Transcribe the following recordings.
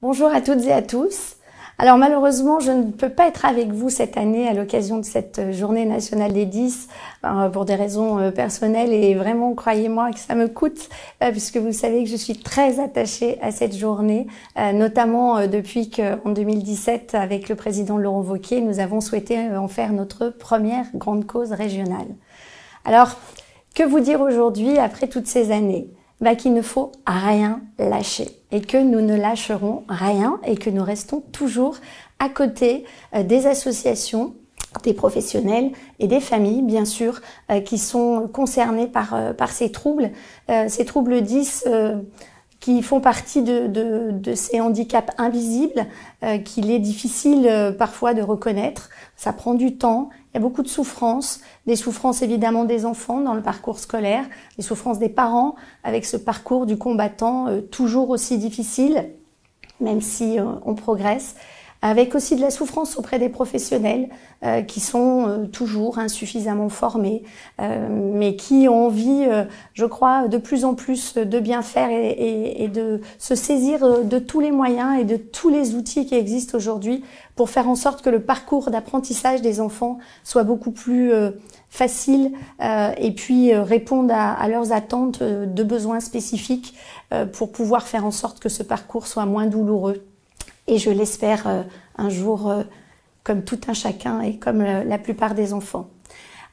Bonjour à toutes et à tous. Alors malheureusement, je ne peux pas être avec vous cette année à l'occasion de cette journée nationale des 10 pour des raisons personnelles et vraiment, croyez-moi que ça me coûte puisque vous savez que je suis très attachée à cette journée, notamment depuis qu'en 2017, avec le président Laurent Wauquiez, nous avons souhaité en faire notre première grande cause régionale. Alors, que vous dire aujourd'hui après toutes ces années ? Qu'il ne faut rien lâcher et que nous ne lâcherons rien et que nous restons toujours à côté des associations, des professionnels et des familles, bien sûr, qui sont concernés par ces troubles 10 qui font partie de ces handicaps invisibles qu'il est difficile parfois de reconnaître. Ça prend du temps, il y a beaucoup de souffrances, des souffrances évidemment des enfants dans le parcours scolaire, des souffrances des parents avec ce parcours du combattant toujours aussi difficile, même si on progresse, avec aussi de la souffrance auprès des professionnels qui sont toujours insuffisamment formés, mais qui ont envie, je crois, de plus en plus de bien faire et de se saisir de tous les moyens et de tous les outils qui existent aujourd'hui pour faire en sorte que le parcours d'apprentissage des enfants soit beaucoup plus facile et puis répondre à leurs attentes de besoins spécifiques pour pouvoir faire en sorte que ce parcours soit moins douloureux. Et je l'espère un jour comme tout un chacun et comme la plupart des enfants.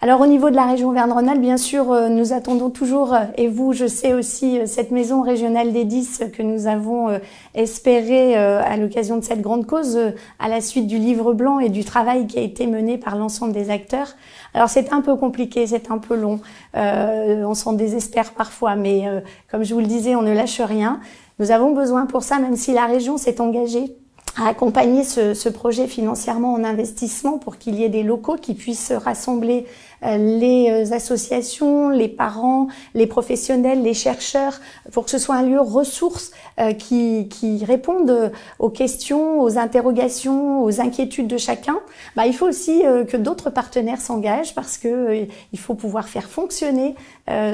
Alors au niveau de la région Auvergne-Rhône-Alpes, bien sûr, nous attendons toujours, et vous, je sais aussi, cette maison régionale des 10 que nous avons espéré à l'occasion de cette grande cause, à la suite du livre blanc et du travail qui a été mené par l'ensemble des acteurs. Alors c'est un peu compliqué, c'est un peu long, on s'en désespère parfois, mais comme je vous le disais, on ne lâche rien. Nous avons besoin pour ça, même si la région s'est engagée à accompagner ce projet financièrement en investissement pour qu'il y ait des locaux qui puissent rassembler les associations, les parents, les professionnels, les chercheurs, pour que ce soit un lieu ressource qui réponde aux questions, aux interrogations, aux inquiétudes de chacun. Il faut aussi que d'autres partenaires s'engagent parce que il faut pouvoir faire fonctionner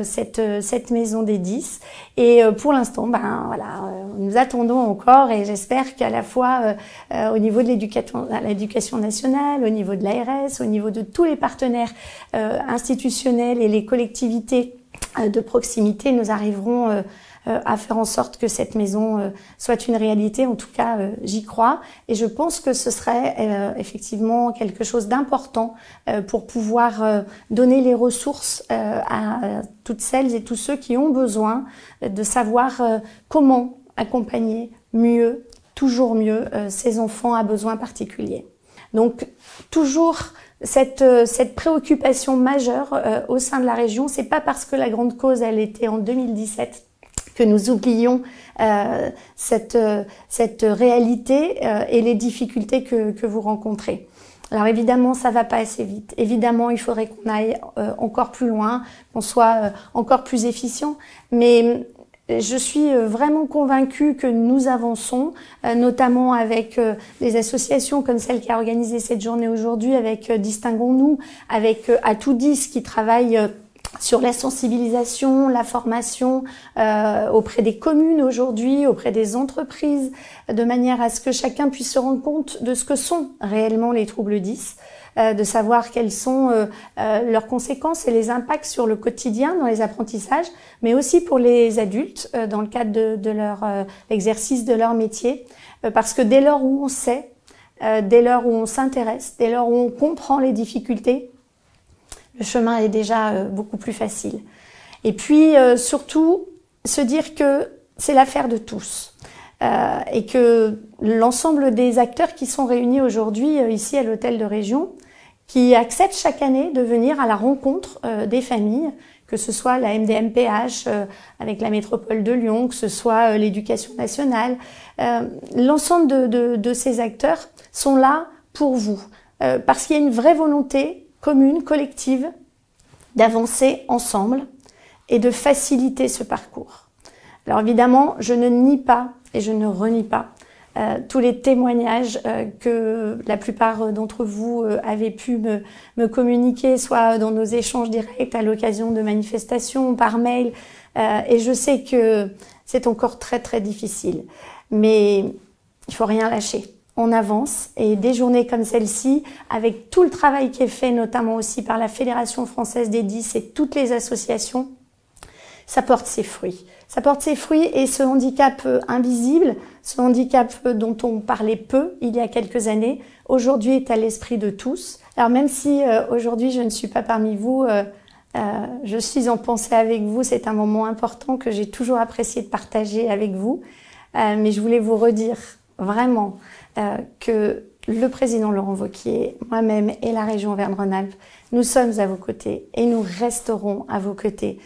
cette maison des 10. Et pour l'instant, nous attendons encore et j'espère qu'à la fois au niveau de l'éducation nationale, au niveau de l'ARS, au niveau de tous les partenaires institutionnels et les collectivités de proximité, nous arriverons à faire en sorte que cette maison soit une réalité. En tout cas, j'y crois et je pense que ce serait effectivement quelque chose d'important pour pouvoir donner les ressources à toutes celles et tous ceux qui ont besoin de savoir comment accompagner mieux, toujours mieux, ces enfants à besoins particuliers. Donc, toujours cette préoccupation majeure au sein de la région. C'est pas parce que la grande cause, elle était en 2017 que nous oublions cette réalité et les difficultés que vous rencontrez. Alors évidemment, ça va pas assez vite. Évidemment, il faudrait qu'on aille encore plus loin, qu'on soit encore plus efficient. Mais je suis vraiment convaincue que nous avançons, notamment avec des associations comme celle qui a organisé cette journée aujourd'hui, avec Distinguons-nous, avec Atout 10 qui travaille sur la sensibilisation, la formation auprès des communes aujourd'hui, auprès des entreprises, de manière à ce que chacun puisse se rendre compte de ce que sont réellement les troubles 10, de savoir quelles sont leurs conséquences et les impacts sur le quotidien dans les apprentissages, mais aussi pour les adultes dans le cadre de leur l'exercice de leur métier, parce que dès lors où on sait, dès lors où on s'intéresse, dès lors où on comprend les difficultés, le chemin est déjà beaucoup plus facile. Et puis surtout, se dire que c'est l'affaire de tous et que l'ensemble des acteurs qui sont réunis aujourd'hui ici à l'hôtel de région, qui acceptent chaque année de venir à la rencontre des familles, que ce soit la MDMPH avec la métropole de Lyon, que ce soit l'éducation nationale, l'ensemble de ces acteurs sont là pour vous, parce qu'il y a une vraie volonté commune, collective, d'avancer ensemble et de faciliter ce parcours. Alors évidemment, je ne nie pas et je ne renie pas tous les témoignages que la plupart d'entre vous avez pu me communiquer, soit dans nos échanges directs à l'occasion de manifestations, par mail, et je sais que c'est encore très très difficile. Mais il faut rien lâcher. On avance et des journées comme celle-ci, avec tout le travail qui est fait, notamment aussi par la Fédération française des 10 et toutes les associations, ça porte ses fruits. Ça porte ses fruits et ce handicap invisible, ce handicap dont on parlait peu il y a quelques années, aujourd'hui est à l'esprit de tous. Alors même si aujourd'hui je ne suis pas parmi vous, je suis en pensée avec vous, c'est un moment important que j'ai toujours apprécié de partager avec vous. Mais je voulais vous redire vraiment que le président Laurent Wauquiez, moi-même et la région Auvergne-Rhône-Alpes, nous sommes à vos côtés et nous resterons à vos côtés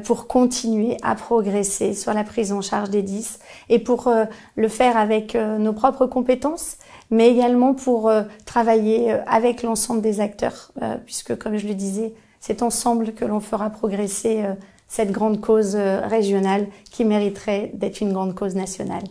pour continuer à progresser sur la prise en charge des 10 et pour le faire avec nos propres compétences, mais également pour travailler avec l'ensemble des acteurs, puisque comme je le disais, c'est ensemble que l'on fera progresser cette grande cause régionale qui mériterait d'être une grande cause nationale.